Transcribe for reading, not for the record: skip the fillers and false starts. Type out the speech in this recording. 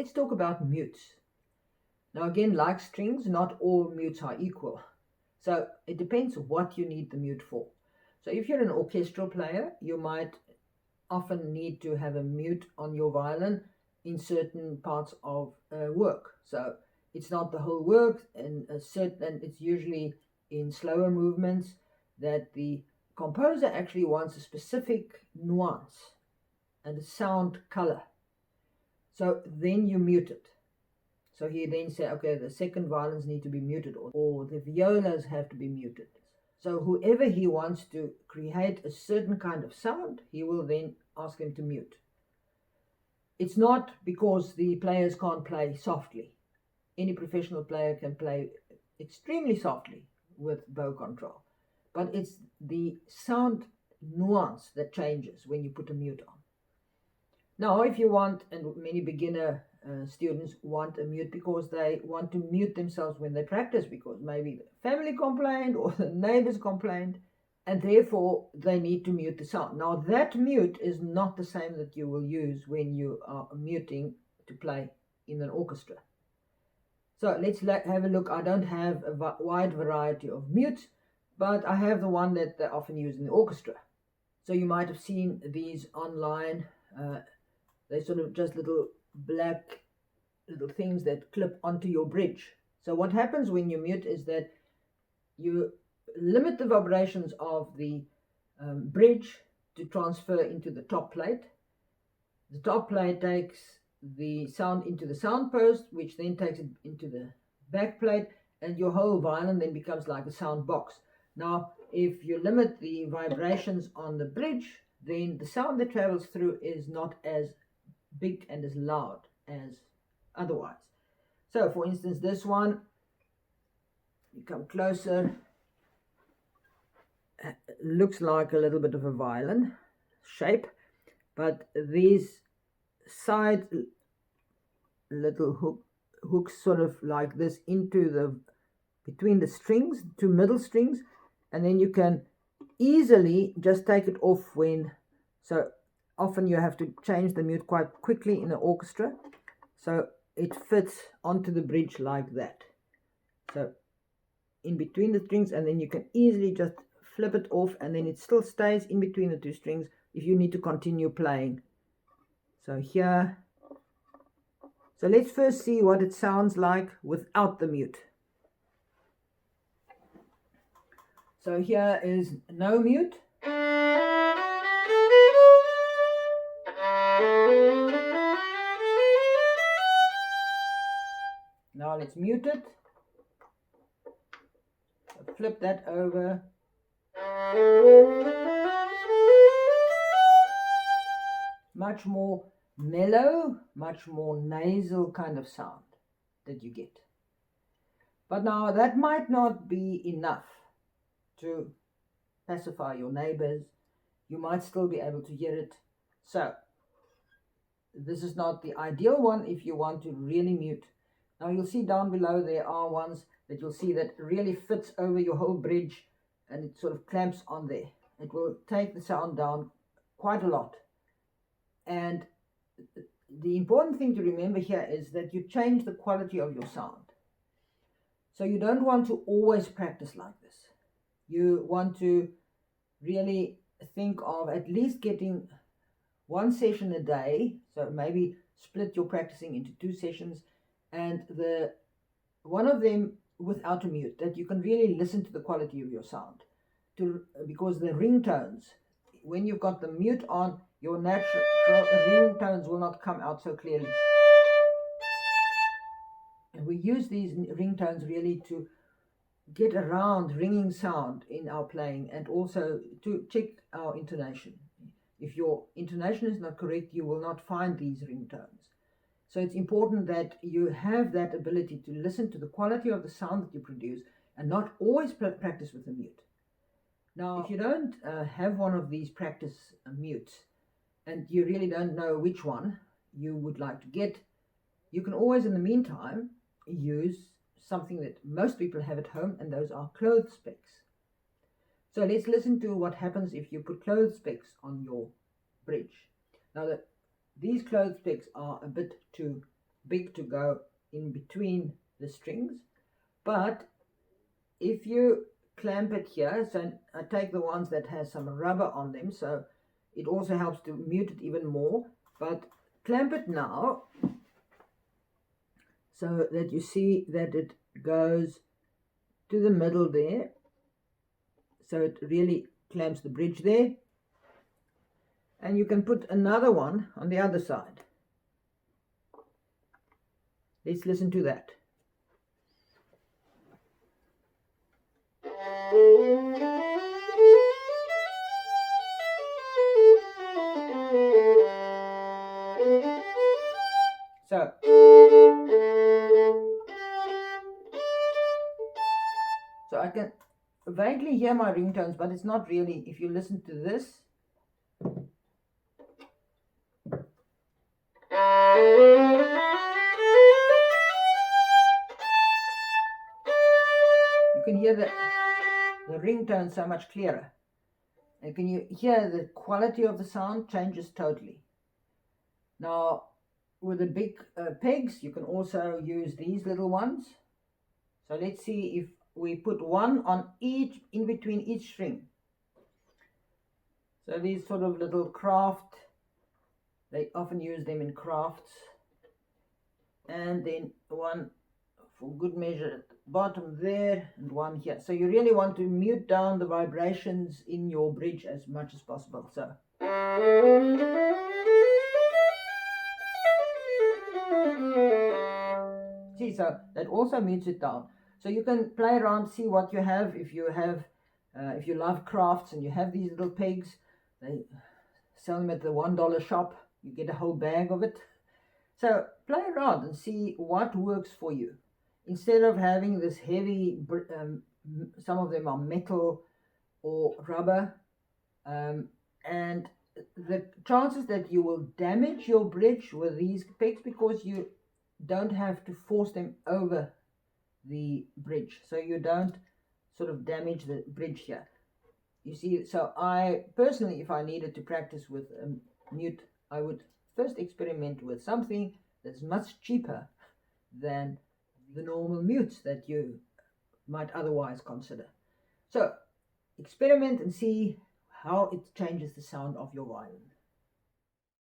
Let's talk about mutes. Now again, like strings, not all mutes are equal. So it depends what you need the mute for. So if you're an orchestral player, you might often need to have a mute on your violin in certain parts of work. So it's not the whole work, and it's usually in slower movements that the composer actually wants a specific nuance and a sound color. So then you mute it. So he then said, okay, the second violins need to be muted, or the violas have to be muted. So whoever he wants to create a certain kind of sound, he will then ask him to mute. It's not because the players can't play softly. Any professional player can play extremely softly with bow control. But it's the sound nuance that changes when you put a mute on. Now, if you want, and many beginner students want a mute because they want to mute themselves when they practice, because maybe the family complained or the neighbors complained, and therefore they need to mute the sound. Now, that mute is not the same that you will use when you are muting to play in an orchestra. So let's have a look. I don't have a wide variety of mutes, but I have the one that they often use in the orchestra. So you might have seen these online. They're sort of just little black little things that clip onto your bridge. So what happens when you mute is that you limit the vibrations of the bridge to transfer into the top plate. The top plate takes the sound into the sound post, which then takes it into the back plate, and your whole violin then becomes like a sound box. Now, if you limit the vibrations on the bridge, then the sound that travels through is not as big and as loud as otherwise. So for instance, this one, you come closer, looks like a little bit of a violin shape, but these side little hooks sort of like this into the between the strings, two middle strings, and then you can easily just take it off when, so often you have to change the mute quite quickly in the orchestra, so it fits onto the bridge like that. So in between the strings, and then you can easily just flip it off, and then it still stays in between the two strings if you need to continue playing. So here, so let's first see what it sounds like without the mute. So here is no mute. Now let's mute it. So flip that over. Much more mellow, much more nasal kind of sound that you get. But now that might not be enough to pacify your neighbors. You might still be able to hear it. So this is not the ideal one if you want to really mute. Now you'll see down below there are ones that you'll see that really fits over your whole bridge, and it sort of clamps on there. It will take the sound down quite a lot. And the important thing to remember here is that you change the quality of your sound. So you don't want to always practice like this. You want to really think of at least getting one session a day. So maybe split your practicing into 2 sessions, and one of them without a mute, that you can really listen to the quality of your sound. Because the ringtones, when you've got the mute on, your natural ringtones will not come out so clearly. And we use these ringtones really to get around ringing sound in our playing, and also to check our intonation. If your intonation is not correct, you will not find these ringtones. So it's important that you have that ability to listen to the quality of the sound that you produce, and not always practice with a mute. Now, if you don't have one of these practice mutes, and you really don't know which one you would like to get, you can always, in the meantime, use something that most people have at home, and those are clothes pegs. So let's listen to what happens if you put clothes pegs on your bridge. Now, these clothes pegs are a bit too big to go in between the strings. But if you clamp it here, so I take the ones that has some rubber on them, so it also helps to mute it even more, but clamp it now so that you see that it goes to the middle there, so it really clamps the bridge there. And you can put another one on the other side. Let's listen to that. So I can vaguely hear my ringtones, but it's not really. If you listen to this, you can hear the ringtone so much clearer. And can you hear the quality of the sound changes totally. Now, with the big pegs, you can also use these little ones. So let's see if we put one on each, in between each string. So these sort of little craft, they often use them in crafts. And then one for good measure at the bottom there, and one here. So you really want to mute down the vibrations in your bridge as much as possible. So see, so that also mutes it down. So you can play around, see what you have. If you love crafts and you have these little pegs, they sell them at the $1 shop. You get a whole bag of it. So play around and see what works for you. Instead of having this heavy, some of them are metal or rubber, and the chances that you will damage your bridge with these pegs, because you don't have to force them over the bridge, so you don't sort of damage the bridge here. You see, so I personally, if I needed to practice with a mute, I would first experiment with something that's much cheaper than the normal mutes that you might otherwise consider. So experiment and see how it changes the sound of your violin.